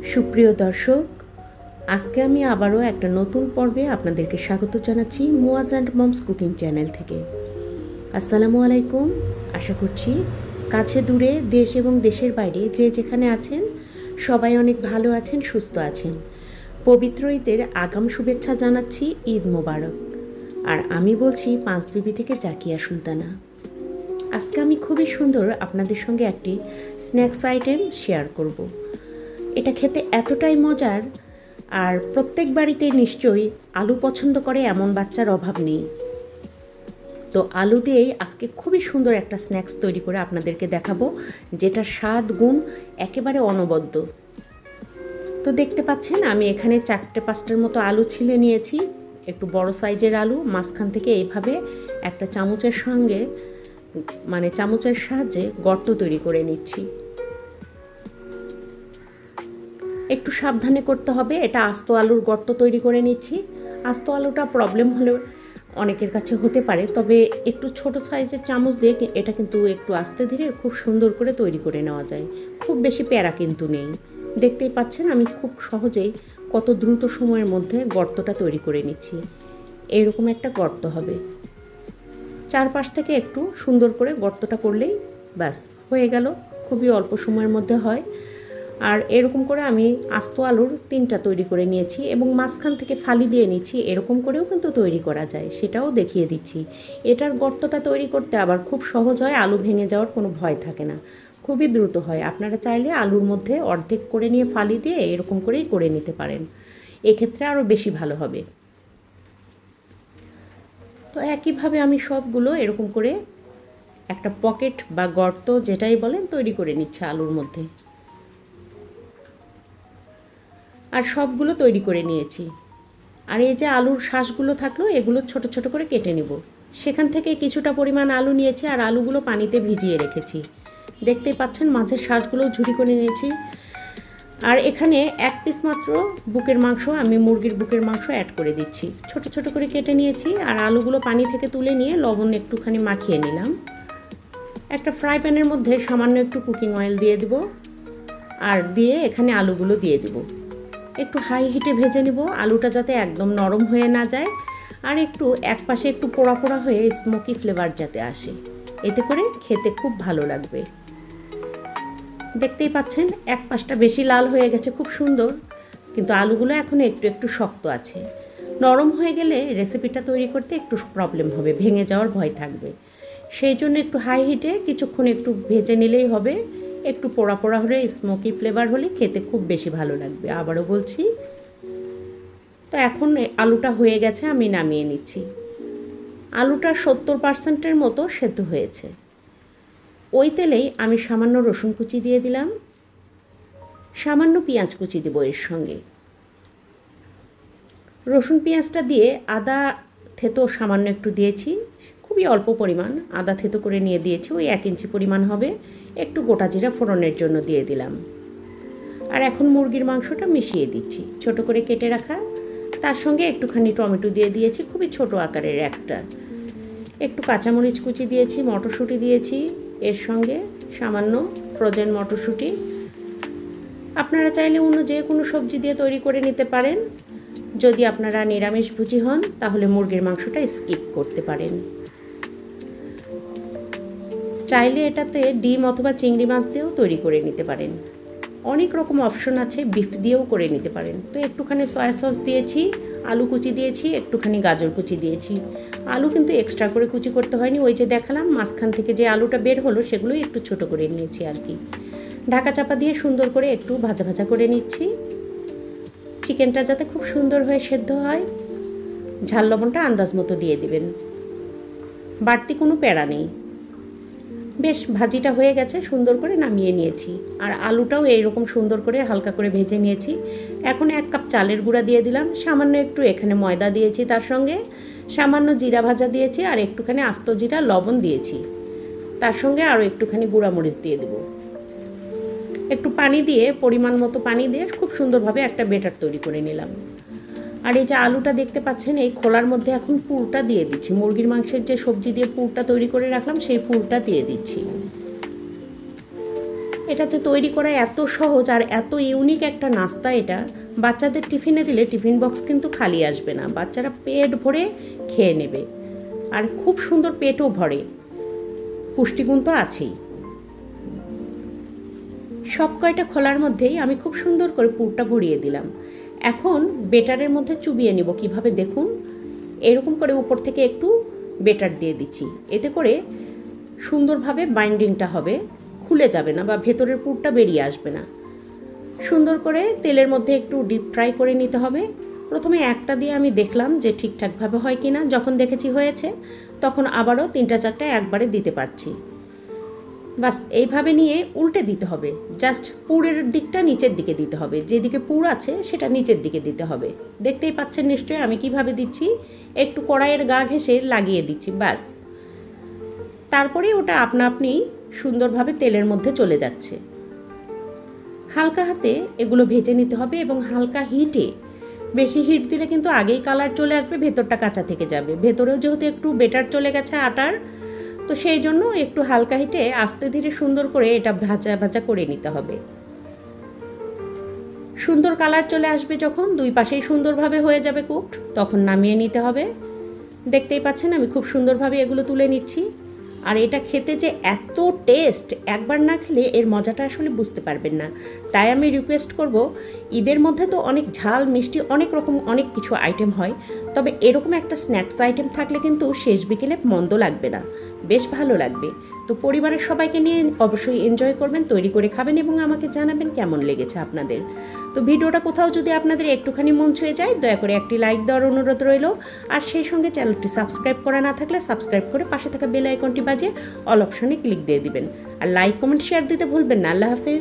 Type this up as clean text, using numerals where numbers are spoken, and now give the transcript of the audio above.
সুপ্রিয় দর্শক, আজকে আমি আবারও একটা নতুন পর্বে আপনাদেরকে স্বাগত জানাচ্ছি Muaz and moms cooking channel থেকে। আসসালামু আলাইকুম। আশা করছি কাছে দূরে দেশ এবং দেশের বাইরে যে যেখানে আছেন সবাই অনেক ভালো আছেন, সুস্থ আছেন। পবিত্র ঈদের আগাম শুভেচ্ছা জানাচ্ছি। ঈদ মোবারক। আর আমি বলছি পাঁচবিবি থেকে জাকিয়া সুলতানা। আজকে আমি খুবই সুন্দর আপনাদের সঙ্গে একটি স্ন্যাক্স আইটেম শেয়ার করব। এটা খেতে এতটাই মজার, আর প্রত্যেক বাড়িতে নিশ্চয়ই আলু পছন্দ করে এমন বাচ্চার অভাব নেই। তো আলু দিয়েই আজকে খুবই সুন্দর একটা স্ন্যাক্স তৈরি করে আপনাদেরকে দেখাবো, যেটার স্বাদ গুণ একেবারে অনবদ্য। তো দেখতে পাচ্ছেন আমি এখানে 4-5টার মতো আলু ছিলে নিয়েছি, একটু বড় সাইজের আলু। মাঝখান থেকে এইভাবে একটা চামচের সাহায্যে গর্ত তৈরি করে নিচ্ছি। একটু সাবধানে করতে হবে, এটা আস্ত আলুর গর্ত তৈরি করে নিচ্ছি। আস্ত আলুটা প্রবলেম হলেও অনেকের কাছে হতে পারে, তবে একটু ছোট সাইজের চামচ দিয়ে এটা কিন্তু একটু আস্তে ধীরে খুব সুন্দর করে তৈরি করে নেওয়া যায়। খুব বেশি প্যারা কিন্তু নেই। দেখতেই পাচ্ছেন আমি খুব সহজেই কত দ্রুত সময়ের মধ্যে গর্তটা তৈরি করে নিচ্ছি। এইরকম একটা গর্ত হবে, চারপাশ থেকে একটু সুন্দর করে গর্তটা করলেই ব্যাস হয়ে গেল। খুবই অল্প সময়ের মধ্যে হয়। আর এরকম করে আমি আস্ত আলুর 3টা তৈরি করে নিয়েছি এবং মাঝখান থেকে ফালি দিয়ে নিচ্ছি। এরকম করেও কিন্তু তৈরি করা যায়, সেটাও দেখিয়ে দিচ্ছি। এটার গর্তটা তৈরি করতে আবার খুব সহজ হয়, আলু ভেঙে যাওয়ার কোনো ভয় থাকে না, খুবই দ্রুত হয়। আপনারা চাইলে আলুর মধ্যে অর্ধেক করে নিয়ে ফালি দিয়ে এরকম করেই করে নিতে পারেন, এক্ষেত্রে আরও বেশি ভালো হবে। তো একইভাবে আমি সবগুলো এরকম করে একটা পকেট বা গর্ত যেটাই বলেন তৈরি করে নিচ্ছে আলুর মধ্যে। আর সবগুলো তৈরি করে নিয়েছি। আর এই যে আলুর শ্বাসগুলো থাকলো, এগুলো ছোট ছোট করে কেটে নিব। সেখান থেকে কিছুটা পরিমাণ আলু নিয়েছি আর আলুগুলো পানিতে ভিজিয়ে রেখেছি। দেখতেই পাচ্ছেন মাঝের শ্বাসগুলো ঝুরি করে নিয়েছি। আর এখানে 1 পিস মাত্র বুকের মাংস, আমি মুরগির বুকের মাংস অ্যাড করে দিচ্ছি। ছোট ছোট করে কেটে নিয়েছি আর আলুগুলো পানি থেকে তুলে নিয়ে লবণ একটুখানি মাখিয়ে নিলাম। একটা ফ্রাই প্যানের মধ্যে সামান্য একটু কুকিং অয়েল দিয়ে দেব, আর দিয়ে এখানে আলুগুলো দিয়ে দেব। একটু হাই হিটে ভেজে নেব, আলুটা যাতে একদম নরম হয়ে না যায়, আর একটু এক পাশে একটু পোড়া পোড়া হয়ে স্মোকি ফ্লেভার যাতে আসে, এতে করে খেতে খুব ভালো লাগবে। দেখতেই পাচ্ছেন এক পাশটা বেশি লাল হয়ে গেছে, খুব সুন্দর, কিন্তু আলুগুলো এখনও একটু একটু শক্ত আছে। নরম হয়ে গেলে রেসিপিটা তৈরি করতে একটু প্রবলেম হবে, ভেঙে যাওয়ার ভয় থাকবে। সেই জন্য একটু হাই হিটে কিছুক্ষণ একটু ভেজে নিলেই হবে। একটু পোড়া পোড়া হলে, স্মোকি ফ্লেভার হলে খেতে খুব বেশি ভালো লাগবে, আবারও বলছি। তো এখন আলুটা হয়ে গেছে, আমি নামিয়ে নিচ্ছি। আলুটা 70%-এর মতো সেদ্ধ হয়েছে। ওই তেলেই আমি সামান্য রসুন কুচি দিয়ে দিলাম, সামান্য পেঁয়াজ কুচি দেবো এর সঙ্গে। রসুন পেঁয়াজটা দিয়ে আদা থেতো সামান্য একটু দিয়েছি, খুবই অল্প পরিমাণ আদা থেতো করে নিয়ে দিয়েছি, ওই 1 ইঞ্চি পরিমাণ হবে। একটু গোটা জিরা ফোড়নের জন্য দিয়ে দিলাম। আর এখন মুরগির মাংসটা মিশিয়ে দিচ্ছি ছোট করে কেটে রাখা, তার সঙ্গে একটুখানি টমেটো দিয়ে দিয়েছি, খুবই ছোট আকারের একটা। একটু কাঁচামরিচ কুচি দিয়েছি, মটরশুঁটি দিয়েছি এর সঙ্গে, সামান্য ফ্রোজেন মটরশুঁটি। আপনারা চাইলে অন্য যে কোনো সবজি দিয়ে তৈরি করে নিতে পারেন। যদি আপনারা নিরামিষভোজী হন তাহলে মুরগির মাংসটা স্কিপ করতে পারেন। চাইলে এটাতে ডিম অথবা চিংড়ি মাছ দিয়েও তৈরি করে নিতে পারেন, অনেক রকম অপশন আছে, বিফ দিয়েও করে নিতে পারেন। তো একটুখানি সয়া সস দিয়েছি, আলু কুচি দিয়েছি, একটুখানি গাজর কুচি দিয়েছি। আলু কিন্তু এক্সট্রা করে কুচি করতে হয়নি, ওই যে দেখালাম মাঝখান থেকে যে আলুটা বের হলো সেগুলোই একটু ছোট করে নিয়েছি আর কি। ঢাকা চাপা দিয়ে সুন্দর করে একটু ভাজা ভাজা করে নিচ্ছি, চিকেনটা যাতে খুব সুন্দর হয়ে সেদ্ধ হয়। ঝাল লবণটা আন্দাজ মতো দিয়ে দিবেন, বাড়তি কোনো প্যারা নেই। বেশ ভাজিটা হয়ে গেছে, সুন্দর করে নামিয়ে নিয়েছি। আর আলুটাও এইরকম সুন্দর করে হালকা করে ভেজে নিয়েছি। এখন 1 কাপ চালের গুঁড়া দিয়ে দিলাম, সামান্য একটু এখানে ময়দা দিয়েছি, তার সঙ্গে সামান্য জিরা ভাজা দিয়েছি, আর একটুখানি আস্ত জিরা লবণ দিয়েছি। তার সঙ্গে আরও একটুখানি গুঁড়ামরিচ দিয়ে দেব। একটু পানি দিয়ে, পরিমাণ মতো পানি দিয়ে খুব সুন্দরভাবে একটা বেটার তৈরি করে নিলাম। আর এই যে আলুটা দেখতে পাচ্ছেন, এই খোলার মধ্যে এখন পুরটা দিয়ে দিচ্ছি। মুরগির মাংসের যে সবজি দিয়ে পুরটা তৈরি করে রাখলাম সেই পুরটা দিয়ে দিচ্ছি। এটা যে তৈরি করা এত সহজ আর এত ইউনিক একটা নাস্তা, এটা বাচ্চাদের টিফিনে দিলে টিফিন বক্স কিন্তু খালি আসবে না, বাচ্চারা পেট ভরে খেয়ে নেবে আর খুব সুন্দর পেটও ভরে, পুষ্টিগুণ তো আছেই। সব কয়টা খোলার মধ্যেই আমি খুব সুন্দর করে পুরটা ভরিয়ে দিলাম। এখন বেটারের মধ্যে চুবিয়ে নিব কিভাবে দেখুন, এরকম করে উপর থেকে একটু বেটার দিয়ে দিচ্ছি, এতে করে সুন্দরভাবে বাইন্ডিংটা হবে, খুলে যাবে না বা ভেতরের পুরটা বেরিয়ে আসবে না। সুন্দর করে তেলের মধ্যে একটু ডিপ ফ্রাই করে নিতে হবে। প্রথমে একটা দিয়ে আমি দেখলাম যে ঠিকঠাকভাবে হয় কি না, যখন দেখেছি হয়েছে তখন আবারও 3-4টা একবারে দিতে পারছি। বাস এইভাবে নিয়ে উল্টে দিতে হবে, জাস্ট পুরের দিকটা নিচের দিকে দিতে হবে, যেদিকে পুর আছে সেটা নিচের দিকে দিতে হবে। দেখতেই পাচ্ছেন নিশ্চয়ই আমি কিভাবে দিচ্ছি, একটু কড়াইয়ের গা ঘেঁষে লাগিয়ে দিচ্ছি, ব্যাস। তারপরে ওটা আপনা আপনি সুন্দরভাবে তেলের মধ্যে চলে যাচ্ছে। হালকা হাতে এগুলো ভেজে নিতে হবে এবং হালকা হিটে, বেশি হিট দিলে কিন্তু আগেই কালার চলে আসবে, ভেতরটা কাঁচা থেকে যাবে। ভেতরেও যেহেতু একটু বেটার চলে গেছে আটার, তো সেই জন্য একটু হালকা হিটে আস্তে ধীরে সুন্দর করে এটা ভাজা ভাজা করে নিতে হবে। সুন্দর কালার চলে আসবে যখন, দুই পাশেই সুন্দরভাবে হয়ে যাবে কুকড, তখন নামিয়ে নিতে হবে। দেখতেই পাচ্ছেন আমি খুব সুন্দরভাবে এগুলো তুলে নিচ্ছি। আর এটা খেতে যে এত টেস্ট, একবার না খেলে এর মজাটা আসলে বুঝতে পারবেন না। তাই আমি রিকোয়েস্ট করব, ঈদের মধ্যে তো অনেক ঝাল মিষ্টি অনেক রকম অনেক কিছু আইটেম হয়, তবে এরকম একটা স্ন্যাক্স আইটেম থাকলে কিন্তু শেষ বিকেলে মন্দ লাগবে না, বেশ ভালো লাগবে। তো পরিবারের সবাইকে নিয়ে অবশ্যই এনজয় করবেন, তৈরি করে খাবেন এবং আমাকে জানাবেন কেমন লেগেছে আপনাদের। তো ভিডিওটা কোথাও যদি আপনাদের একটুখানি মন ছুঁয়ে যায়, দয়া করে একটি লাইক দেওয়ার অনুরোধ রইল। আর সেই সঙ্গে চ্যানেলটি সাবস্ক্রাইব করা না থাকলে সাবস্ক্রাইব করে পাশে থাকা বেল আইকনটি বাজিয়ে অল অপশনে ক্লিক দিয়ে দিবেন। আর লাইক কমেন্ট শেয়ার দিতে ভুলবেন না। আল্লাহ হাফেজ।